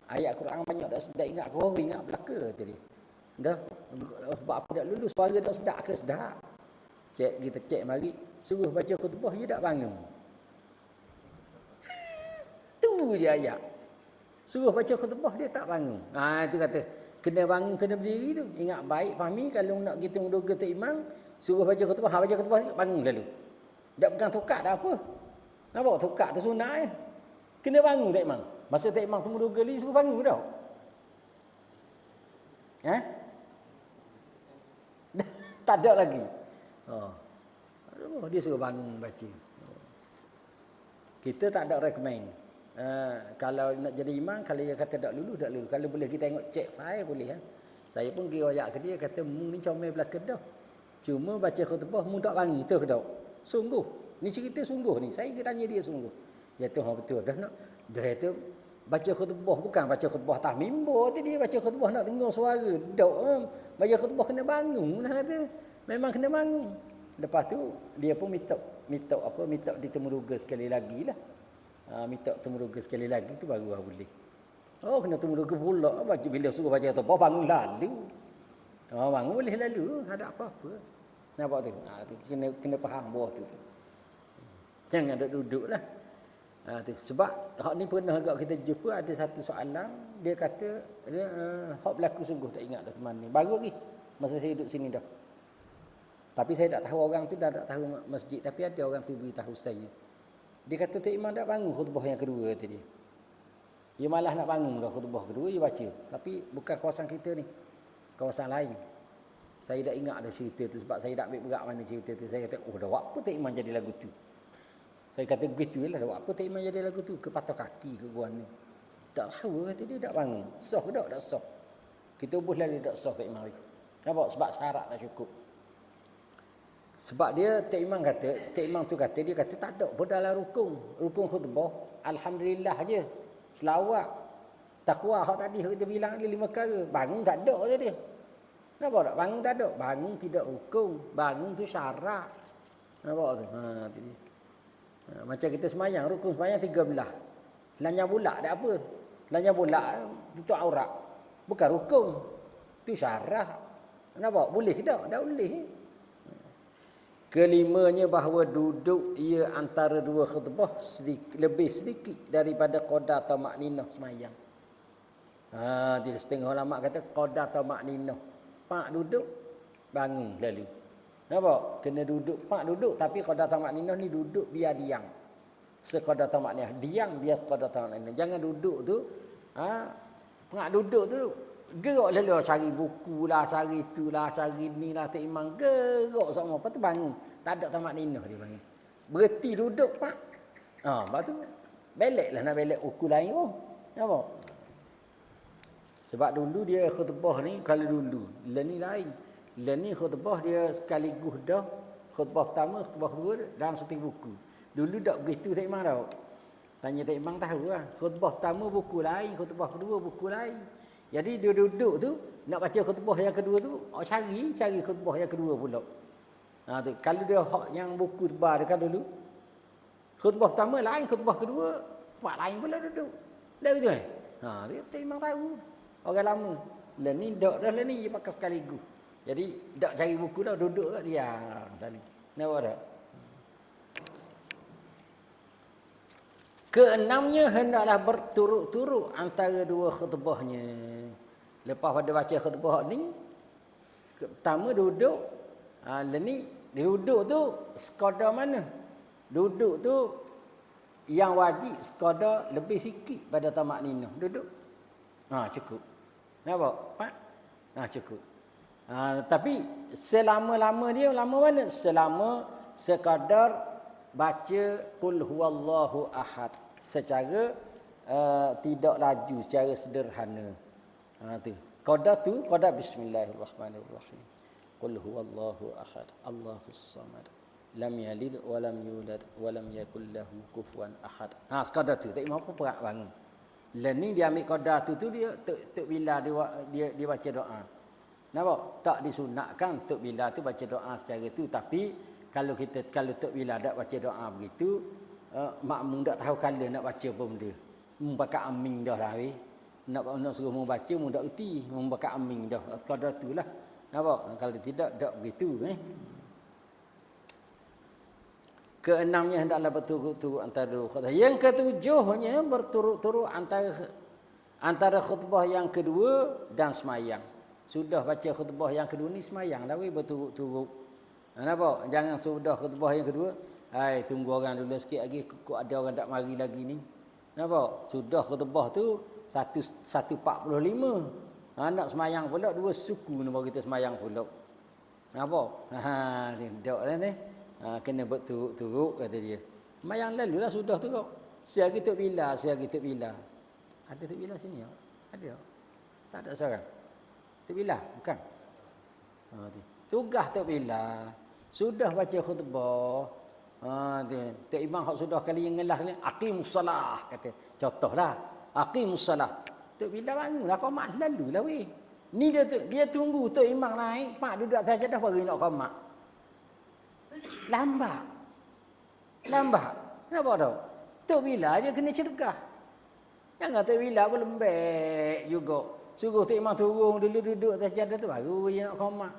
Speaker 1: Ayat Quran banyak dak ingat kau ingat belaka tadi. Dah sebab apa dak lulus suara dak sedap ke sedap. Kita cek mari suruh baca khutbah dia dak bangun. Tu je ayat. Suruh baca khutbah dia tak bangun. Itu kata kena bangun kena berdiri tu. Ingat baik fahami kalau nak kita menduga tak imam suruh baca khutbah, baca khutbah bangun lalu. Tak pegang tokak dah apa. Nampak tokak tu sunat je. Kena bangun tak imam. Masa tak imam tunggu 2 kali suruh bangun dah. Tak ada lagi. Dia suruh bangun baca. Kita tak ada recommend. Kalau nak jadi imam, kalau dia kata tak lulu. Kalau boleh kita tengok cek file boleh. Saya pun pergi royak ke dia, kata ni comel belakang dah. Cuma baca khutbah mu tak bangun tu ke tak? Sungguh. Ni cerita sungguh ni. Saya tanya dia sungguh. Ya tu betul dah nak. Dia kata baca khutbah bukan baca khutbah atas mimbar tu dia baca khutbah nak dengar suara. Dok baca khutbah kena bangun lah kata. Memang kena bangun. Lepas tu dia pun minta ditemuruga sekali lagi lah. Minta temuruga sekali lagi tu baru boleh. Kena temuruga pula bila suruh baca khutbah bangun lalu. Bangun boleh lalu, ada apa-apa. Nampak tu? Kena faham bawah tu. Jangan ada duduklah. Sebab hak ni pernah agak kita jumpa ada satu soalan, dia kata dia hak berlaku sungguh tak ingat dah ke mana. Baru lagi masa saya duduk sini dah. Tapi saya tak tahu orang tu dah tak tahu masjid, tapi ada orang tu beritahu saya. Dia kata tak imam tak bangun khutbah yang kedua tadi. Dia malah nak bangun dah khutbah kedua dia baca. Tapi bukan kawasan kita ni. Kawasan lain. Saya tak ingat dah cerita tu sebab saya tak ambil berat mana cerita tu. Saya kata, dah buat apa tak imam jadi lagu tu? Saya kata begitu lah, dah buat apa tak imam jadi lagu tu? Ke patah kaki ke gua ni. Tak tahu kata dia tak bangun. Sah ke tak sah. Kita boleh dia tak sah tak imam. Nampak? Sebab syarat tak cukup. Sebab dia tak imam tu kata dia kata tak ada pun dalam rukun khutbah alhamdulillah je. Selawat takwa hak tadi kita bilang dia 5 perkara. Bangun tak ada je dia. Nampak tak? Bangun tak ada. Bangun tidak rukun. Bangun tu syarat. Nampak tu? Macam kita semayang, rukun semayang 13. Lanyang bulat tak apa. Lanyang bulat tutup aurat. Bukan rukun. Tu syarat. Nampak? Boleh ke tak? Tak boleh. Kelimanya bahawa duduk ia antara 2 khutbah lebih sedikit daripada qada atau makninah semayang. Dia setengah ulama kata qada atau makninah. Pak duduk, bangun lalu. Nampak? Kena duduk, pak duduk tapi qada atau makninah ni duduk biar diam. Seqada atau makninah. Diam biar qada atau makninah. Jangan duduk tu, pak duduk tu gerak lalu cari buku lah, cari itulah, cari ni lah, tak imam gerak semua. Lepas tu bangun. Tak ada tamak ninah dia panggil. Berhenti duduk pak. Lepas tu belek lah nak belek buku lain pun. Nampak? Sebab dulu dia khutbah ni, kalau dulu. Lah ni lain. Lah ni khutbah dia sekaligus dah. Khutbah pertama, khutbah kedua dalam satu buku. Dulu tak begitu tak imam tau. Tanya tak imam tahu lah. Khutbah pertama buku lain, khutbah kedua buku lain. Jadi dia duduk tu nak baca khutbah yang kedua tu, cari khutbah yang kedua pula. Tu. Kalau dia hak yang buku tebal dekat dulu, khutbah pertama lain, khutbah kedua tempat lain pula duduk. Dah gitu dia tak memang tahu. Orang lama. Lah ni dak dah lah ni dia pakai sekaligus. Jadi dak cari buku dah duduk kat dia tadi. Nampak tak? Keenamnya hendaklah berturut-turut antara 2 khutbahnya. Lepas pada baca khutbah ni, pertama duduk. Ni duduk tu sekadar mana? Duduk tu yang wajib sekadar lebih sikit pada tamak ninah. Duduk. Cukup. Nampak? Cukup. Tapi selama-lama dia, lama mana? Selama sekadar baca qul huwallahu ahad secara tidak laju, secara sederhana. Tu. Qada bismillahirrahmanirrahim. Qul huwallahu ahad, Allahus samad, lam yalid wa lam yulad wa lam yakul lahu kufuwan ahad. Sekadar tu. Tak mampu perak bangun. Lah ni dia ambil qada tu dia tok bila dia baca doa. Nampak? Tak disunatkan tok bila tu baca doa secara tu, tapi Kalau Tok Bila tak baca doa begitu, makmum tak tahu kala nak baca apa benda. Membaca amin dah lah weh. Nak suruh membaca mu tak erti, membaca amin dah. Kadar itulah. Nampak? Kalau tidak tak begitu Keenamnya hendaklah berturut-turut antara dua khutbah. Yang ketujuhnya berturut-turut antara khutbah yang kedua dan semayang. Sudah baca khutbah yang kedua ni semayang dah weh berturut-turut. Nampak? Jangan sudah khutbah yang kedua, hai tunggu orang dulu sikit lagi, kok ada orang tak mari lagi ni. Nampak? Sudah khutbah tu 1:45. Nak semayang pula 2 suku ni baru kita semayang pula. Nampak? Tidak lah ni. Kena berturut-turut kata dia. Semayang lalulah sudah tu kau. Sehari Tok Bila. Ada Tok Bila sini tak? Ada. Tak ada seorang. Tok Bila? Bukan. Tugas Tok Bila. Sudah baca khutbah. Tok Imam hak sudah kali yang ngelah ni. Aqimussalah. Kata. Contohlah. Aqimussalah. Tok Bila bangunlah. Qomat lalulah weh. Ni dia tunggu Tok Imam naik. Mak duduk atas jadah baru nak qomat. Lambat. Kenapa tau? Tok Bila dia kena cergah. Jangan Tok Bila pun lembek juga. Suruh Tok Imam turun dulu duduk atas jadah tu baru dia nak qomat.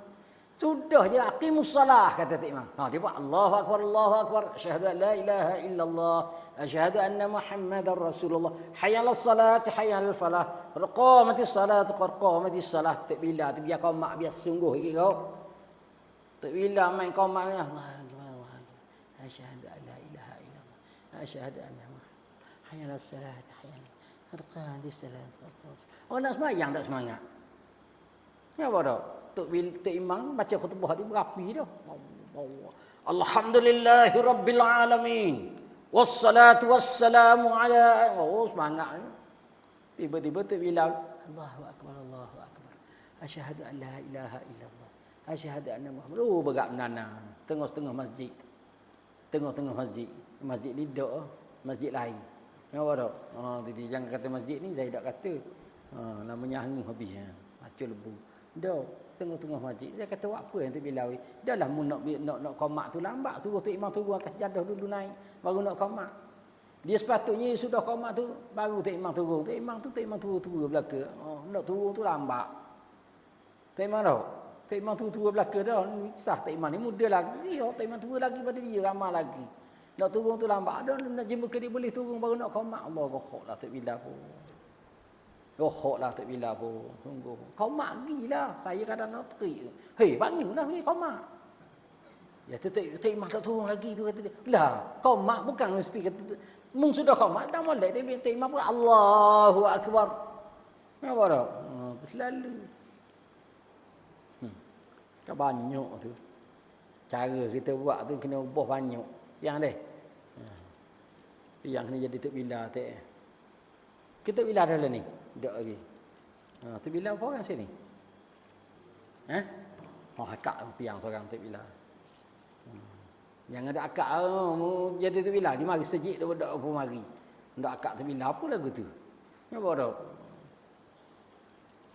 Speaker 1: Sudah je aqimussalah kata Tok Imam. Dia buat Allahu akbar. Asyhadu an la ilaha illallah. Asyhadu anna Muhammadar Rasulullah. Hayyalas salat, hayyal falah. Qamatis salat, qamatis salah. Tok Bila tu biar qomat biar sungguh ikut kau. Tok Bila main qomat ni asyhadu an la ilaha illallah. Asyhadu anna Muhammadar hayyalas salat, hayyal qamatis salat. Orang nak sembahyang tak semangat. Kenapa dah? Tok Imam baca khutbah tu berapi dah. Alhamdulillahi rabbil alamin. Wassalatu wassalamu ala semangat. Tiba-tiba Tok Bilal, Allahu akbar. Asyhadu an la ilaha illallah. Asyhadu anna Muhammad. Berat menana. Tengah-tengah masjid. Masjid ni dak, masjid lain. Kenapa dak? Jadi jangan kata masjid ni saya tak kata. Namanya hangu habis baca lebu. Dah setengah-tengah masjid. Saya kata buat apa yang Tok Bila? Dahlah mu nak qomat tu lambat. Suruh Tok Imam turun atas jadah dulu naik baru nak qomat. Dia sepatutnya sudah qomat tu baru Tok Imam turun. Tok Imam turun belaka. Nak turun tu lambat. Tok Imam dah. Tok Imam turun belaka dah. Sah Tok Imam ni muda lagi. Tok Imam turun lagi pada dia ramai lagi. Nak turun tu lambat. Dah nak jemput ke dia boleh turun baru nak qomat. Allah rohoklah Tok Bila pun. Rohoklah Tok Bila pun. Tunggu. Qomat gilah. Saya kadang nak terik. Hei, bangunlah weh qomat. Ya Tok Imam tak turun lagi tu kata dia. Lah, qomat bukan mesti kata mung sudah qomat dah molek Tok Imam pun Allahu akbar. Apa dah? Selalu. Kan banyak tu. Cara kita buat tu kena ubah banyak. Yang deh. Yang kena jadi Tok Bila tak. Kita Bila dah lah ni. Tak lagi. Tok Bila apa orang sini? Akak piang seorang Tok Bila. Jangan ada akak jadi Tok Bila. Dia mari sejik dia berdak apa mari. Ndak akak Tok Bila apa lagu tu? Apa dak?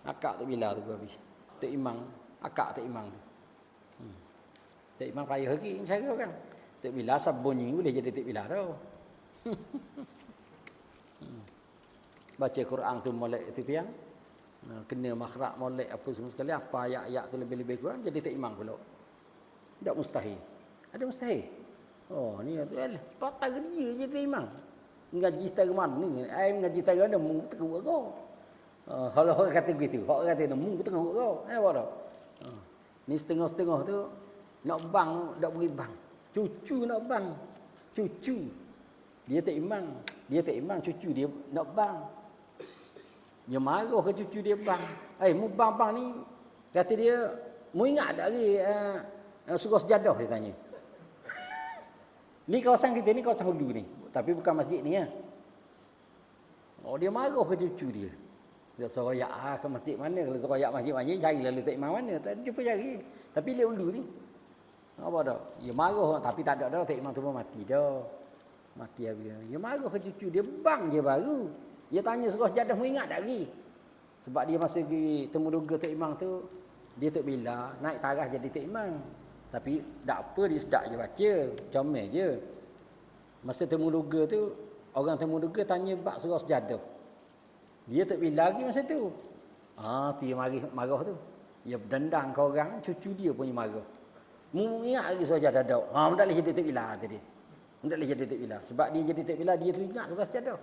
Speaker 1: Akak Tok Bila tu habis. Tok Imam, akak Tok Imam tu. Tok Imam payah lagi cara kan. Tok Bila sabunyi boleh jadi Tok Bila tau. Baca Quran tu molek tu piang. Kena makhraj molek apa semua sekali. Apa ayat-ayat tu lebih-lebih kurang jadi Tok Imam pula. Tak mustahil. Ada mustahil. Ni tu patah dia je Tok Imam. Ngaji setara mana ni? Ngaji setara ada mung teruk kau. Kalau orang kata begitu, orang kata mung teruk kau. Apa dah? Ni setengah-setengah tu nak bang, tak beri bang. Cucu nak bang. Cucu. Dia Tok Imam, cucu dia nak bang. Dia marah ke cucu dia bang. Mu bang ni kata dia, mu ingat tak lagi surah sejadah dia tanya. Ni kawasan kita ni kawasan hulu ni. Tapi bukan masjid ni ya. Dia marah ke cucu dia. Dia soroyak ke masjid mana. Kalau soroyak masjid-masjid cari lalu Tok Imam mana. Tak jumpa cari. Tapi dia hulu ni. Apa dah? Dia marah tapi tak ada dah Tok Imam tu pun mati dah. Mati habis. Dia marah ke cucu dia bang je baru. Dia tanya surah jadah mu ingat tak lagi? Sebab dia masa di temu duga Tok Imam tu, dia Tok Bila naik tarah jadi Tok Imam. Tapi tak apa, dia sedap je baca, comel je. Masa temu duga tu, orang temu duga tanya bab surah sejadah. Dia tak bila lagi masa tu. Tu dia marah tu. Dia berdendang ke orang, cucu dia punya marah. Mu ingat lagi surah sejadah dak? Tak boleh jadi tak bila kata dia. Tak boleh jadi tak bila. Sebab dia jadi tak bila, dia tu ingat surah sejadah.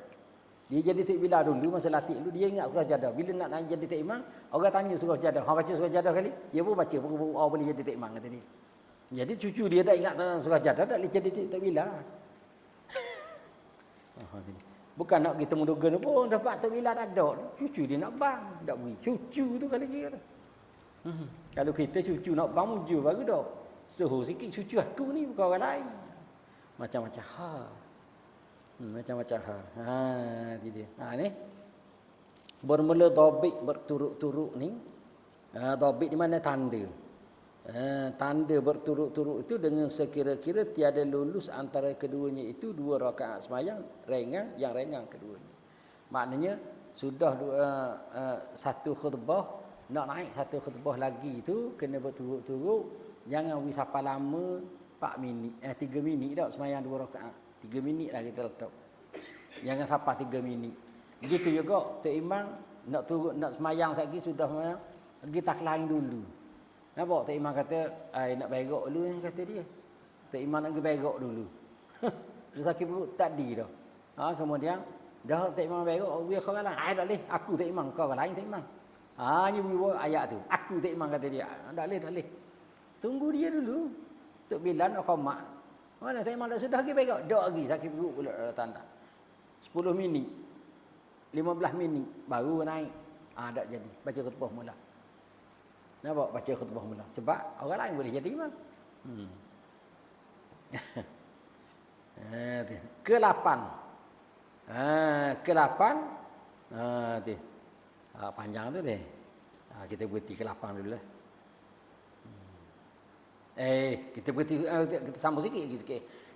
Speaker 1: Dia jadi tak bila dulu, masa latih dulu, dia ingat surah sejadah. Bila nak jadi tak imam, orang tanya surah sejadah. Baca surah sejadah kali? Dia pun baca, boleh jadi tak imam kata dia. Jadi cucu dia tak ingat surah sejadah, tak boleh jadi tak bila. Bukan nak kita menduga pun dapat tak bila tak ada. Cucu dia nak bang, tak beri. Cucu tu kalau kira. Kalau kita cucu nak bang mujur baru dah. Suruh sikit cucu aku ni bukan orang lain. Macam-macam hal. Macam-macam hal. Dia. Ni. Bermula dhabit berturut-turut ni. Dhabit di mana tanda. Tanda berturut-turut itu dengan sekira-kira tiada lulus antara keduanya itu 2 rakaat sembahyang yang ringan keduanya. Maknanya sudah satu khutbah, nak naik satu khutbah lagi itu kena berturut-turut, jangan wisapa lama 4 minit 3 minit dak sembahyang 2 rakaat. 3 minit lah kita letak. Jangan sampai 3 minit. Begitu juga tok imam nak turut nak sembahyang lagi sudah sembahyang, pergi taklahin dulu. Nampak tak imam kata, nak berak dulu ni kata dia. Tak imam nak pergi berak dulu. Dia sakit perut tadi dah. Kemudian dah tak imam berak, dia kau orang lain. Tak boleh, aku tak imam, kau orang lain tak imam. Ni buat ayat tu. Aku tak imam kata dia. Tak boleh. Tunggu dia dulu. Tok Bilal nak qomat. Mana tak imam dah sudah pergi berak, dak lagi sakit perut pula dah tanda. 10 minit. 15 minit baru naik. Tak jadi. Baca khutbah mula. Nampak baca khutbah mula. Sebab orang lain boleh jadi imam. Ke-8. Ke-8. Panjang tu deh. Kita berhenti ke-8 dulu lah. Kita berhenti, kita sambung sikit.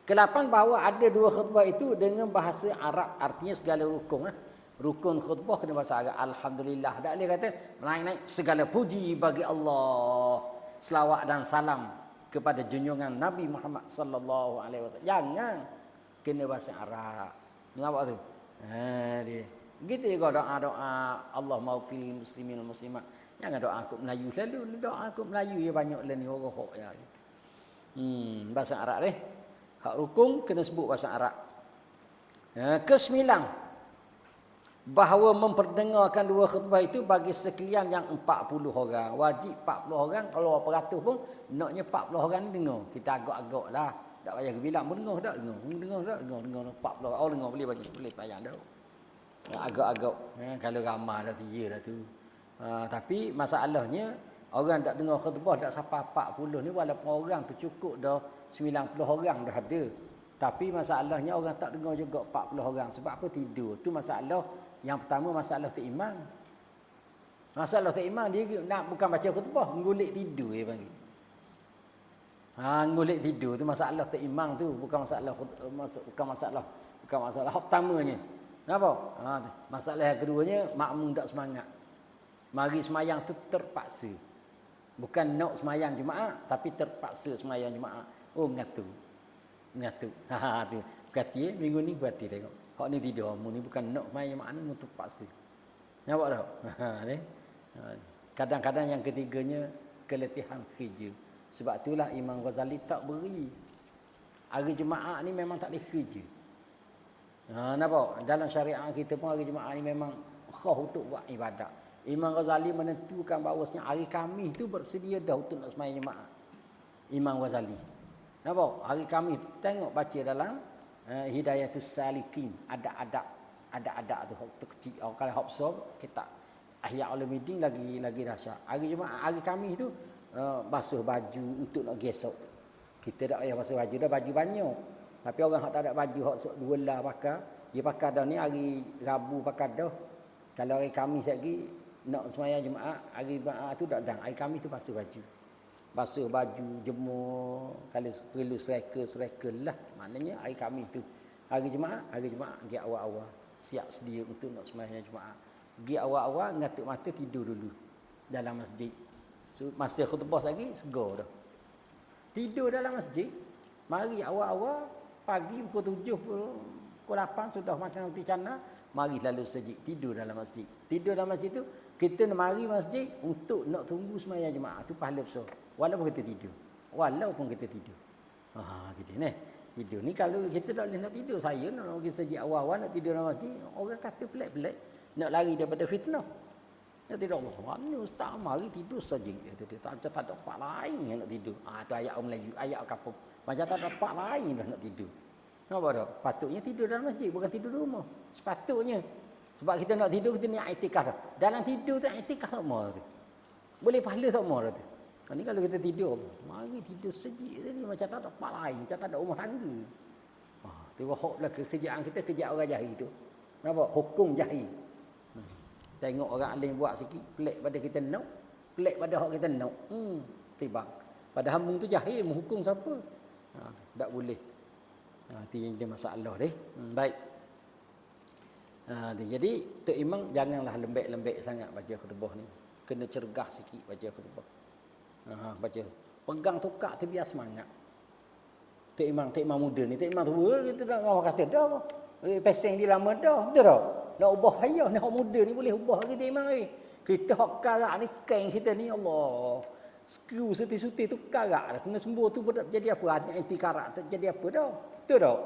Speaker 1: Ke-8 bahawa ada 2 khutbah itu dengan bahasa Arab. Artinya segala rukun. Rukun khutbah kena bahasa Arab. Alhamdulillah. Tak boleh kata naik-naik segala puji bagi Allah. Selawat dan salam kepada junjungan Nabi Muhammad sallallahu alaihi wasallam. Jangan kena bahasa Arab. Nampak tu? Dia. Begitu juga doa-doa Allah maghfiril muslimin wal muslimat. Jangan doa aku Melayu selalu. Doa aku Melayu ya banyak lah ni hok ya. Bahasa Arab hak rukun kena sebut bahasa Arab. Ke-9 bahawa memperdengarkan 2 khutbah itu bagi sekalian yang 40 orang. Wajib 40 orang. Kalau 100 pun naknya 40 orang ni dengar. Kita agak-agak lah. Tak payah bilang pun dengar tak dengar. Dengar 40 orang. Oh dengar boleh payah dah. Agak-agak. Kalau ramai dah dia dah tu. Tapi masalahnya orang tak dengar khutbah tak sampai 40 ni walaupun orang tu cukup dah 90 orang dah ada. Tapi masalahnya orang tak dengar juga 40 orang. Sebab apa? Tidur. Tu masalah. Yang pertama masalah tak imam. Masalah tak imam dia nak bukan baca khutbah, ngulik tidur dia panggil. Ngulik tidur tu masalah tak imam tu, bukan masalah bukan masalah pertamanya. Kenapa? Masalah yang keduanya makmum tak semangat. Mari semayang tu terpaksa. Bukan nak semayang jemaah tapi terpaksa semayang jemaah. Ngatu. Tu. Kata minggu ni berhati tengok. Hak ni tidur mu ni bukan nak main mak ni mu terpaksa. Nampak tak? Ni. Kadang-kadang yang ketiganya keletihan kerja. Sebab itulah Imam Ghazali tak beri. Hari Jumaat ni memang tak boleh kerja. Nampak? Dalam syariat kita pun hari Jumaat ni memang khas untuk buat ibadat. Imam Ghazali menentukan bahawasanya hari Khamis tu bersedia dah untuk nak sembahyang Jumaat. Imam Ghazali. Nampak? Hari Khamis tengok baca dalam Hidayatus Salikin, ada tu kecil. Kalau hak besar kita Ihya Ulumuddin lagi dahsyat. Hari Jumaat, hari Khamis tu basuh baju untuk nak gesok. Kita tak payah basuh baju dah, baju banyak. Tapi orang hak tak ada baju hak sok dua lah pakai, dia pakai dah ni hari Rabu pakai dah. Kalau hari Khamis lagi nak sembahyang Jumaat, hari Jumaat tu tak dah. Hari Khamis tu basuh baju. Basuh baju, jemur, kalau perlu sereka lah. Maknanya hari Khamis tu. Hari Jumaat pergi awal-awal. Siap sedia untuk nak sembahyang Jumaat. Pergi awal-awal, ngatuk mata tidur dulu dalam masjid. So, masa khutbah lagi, segar dah. Tidur dalam masjid. Mari awal-awal pagi pukul 7, pukul 8 sudah makan roti canai, mari lalu masjid, tidur dalam masjid. Tidur dalam masjid tu kita mari masjid untuk nak tunggu sembahyang jemaah tu pahala besar. Walaupun kita tidur. Walaupun kita tidur. Gitu ni. Tidur ni kalau kita tak boleh nak tidur, saya nak pergi masjid awal-awal nak tidur dalam masjid, orang kata pelik-pelik, nak lari daripada fitnah. Dia tidak Allah, mana ustaz mari tidur saja. Dia tak ada tempat lain yang nak tidur. Tu ayat orang Melayu, ayat kampung. Macam tak ada tempat lain dah nak tidur. Nampak tak? Patutnya tidur dalam masjid, bukan tidur di rumah. Sepatutnya. Sebab kita nak tidur, kita ni iktikaf. Dalam tidur tu iktikaf semua tu. Boleh pahala semua tu. Ni kalau kita tidur, mari tidur sejik tadi macam tak ada tempat lain, macam tak ada rumah tangga. Tengok hoklah kerjaan kita, kerja orang jahil tu. Nampak? Hukum jahil. Tengok orang alim buat sikit, pelik pada kita nak, pelik pada hak kita nak. Tiba. Padahal mung tu jahil, menghukum siapa? Tak boleh. Itu yang dia masalah deh. Baik. Jadi Tok Imam janganlah lembek-lembek sangat baca khutbah ni. Kena cergas sikit baca khutbah. Baca. Pegang tukak tu biar semangat. Tok Imam muda ni, Tok Imam tua kita tak mau kata dah. Peseng dia lama dah, betul tak? Nak ubah payah ni hak muda ni boleh ubah lagi Tok Imam ni. Kita hak karak ni keng kita ni Allah. Skru suti-suti tu karak dah. Kena sembuh tu pun tak jadi apa. Anti karak tak jadi apa dah. Betul tak?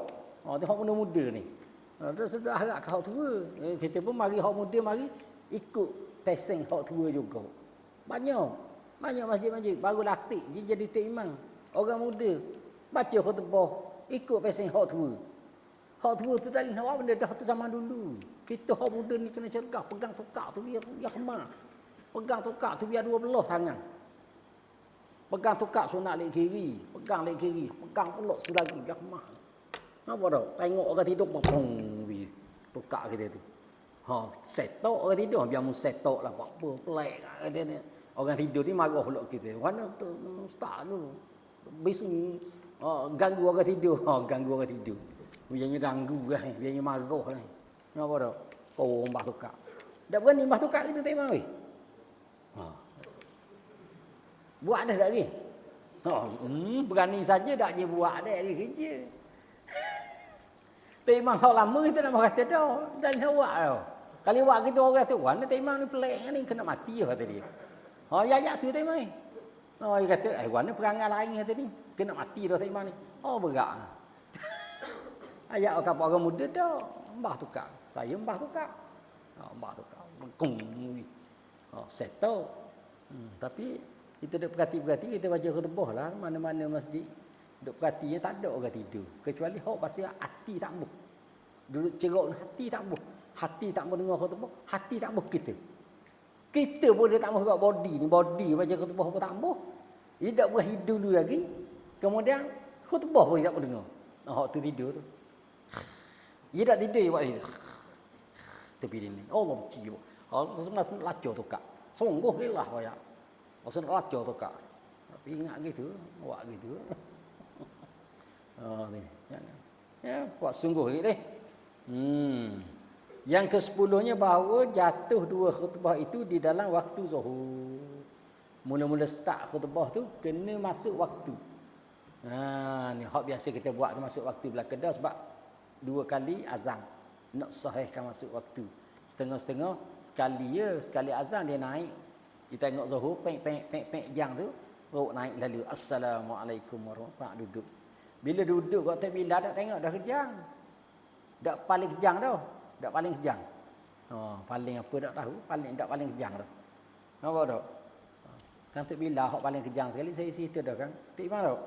Speaker 1: Tu hak muda-muda ni. Dah sudah harap ke hak tua. Kita pun mari hak muda mari ikut peseng hak tua juga. Banyak masjid-masjid baru latih dia jadi Tok Imam. Orang muda baca khutbah ikut peseng hak tua. Hak tua tu dalih nak benda dah tu zaman dulu. Kita hak muda ni kena cergah pegang tukak tu biar kemar. Pegang tukak tu biar 12 tangan. Pegang tukak sunat lek kiri, pegang lek kiri, pegang pulak selagi biar kemar. Nampak tak? Tengok orang tidur pong bi tukak kita tu. Setok orang tidur biar mu setok lah apa pelik dia ni. Orang tidur ni marah pula kita. Mana tu ustaz tu. Bising ganggu orang tidur. Ganggu orang tidur. Biarnya ganggu kan, biarnya marah kan. Nampak tak? Mbah tukak. Tak berani mbah tukak kita tak mau. Buat dah tak lagi? Berani saja tak je buat dah lagi kerja. Tok Imam hak lama kita nak kata dah. Dan awak dah. Kalau awak kita orang kata, "Wah, Tok Imam ni pelik ni kena mati," kata dia. Ya tu Tok Imam ni. Dia kata, "Wah, ni perangai lain kata ni. Kena mati dah Tok Imam ni." Berat. Ayat apa orang muda dah. Mbah tukar. Saya mbah tukar. Mbah tukar. Kung. Settle. Tapi kita duk perhati-perhati, kita baca khutbah lah mana-mana masjid. Duk perhati tak ada orang tidur. Kecuali hak pasal hati tak buh. Duduk cerok hati tak buh. Hati tak mau dengar khutbah, hati tak buh kita. Kita boleh tak mau buat body ni, body baca khutbah pun tak buh. Dia tak boleh hidup dulu lagi. Kemudian khutbah pun tak mau dengar. Hak tu tidur tu. Dia tak tidur buat ni. Tepi ni. Allah benci. Semua lacur tukak. Sungguh lillah waya. Maksud lacur tukak. Tapi ingat gitu, awak gitu. Ni. Ya, buat sungguh gitu deh. Yang ke-10-nya bahawa jatuh 2 khutbah itu di dalam waktu zuhur. Mula-mula start khutbah tu kena masuk waktu. Ni hak biasa kita buat tu masuk waktu belakang dah sebab 2 kali azan nak sahihkan masuk waktu. Setengah-setengah sekali azan dia naik. Kita tengok zuhur pek jang tu ruk naik lalu assalamualaikum warahmatullahi duduk. Bila duduk kat bila tak tengok dah kejang. Dak paling kejang dah. Dak paling kejang. Paling apa tak tahu, paling kejang dah. Nampak tak? Kan Tok Bila hak paling kejang sekali saya cerita dah kan. Tok Imam tak?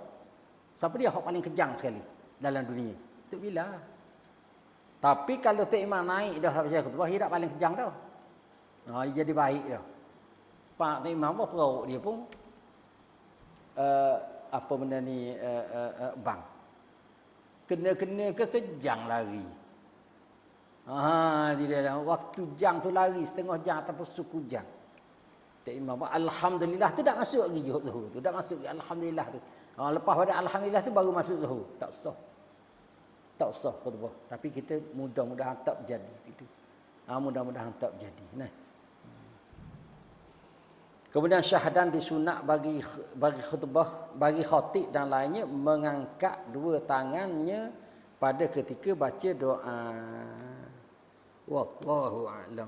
Speaker 1: Siapa dia hak paling kejang sekali dalam dunia? Tok Bila. Tapi kalau Tok Imam naik dah sampai khutbah dia tak paling kejang dah. Dia jadi baik dah. Pak Tok Imam apa perut dia pun apa benda ni bang. Kena kesejang lari. Dia dah waktu jam tu lari setengah jam ataupun suku jam. Tok Imam alhamdulillah tu tak masuk lagi zuhur tu, tak masuk lagi alhamdulillah tu. Lepas pada alhamdulillah tu baru masuk zuhur. Tak sah khutbah. Tapi kita mudah-mudahan tak jadi itu. Mudah-mudahan tak jadi. Nah. Kemudian syahadan disunat bagi khutbah, bagi khatib dan lainnya mengangkat dua tangannya pada ketika baca doa. Wallahu a'lam.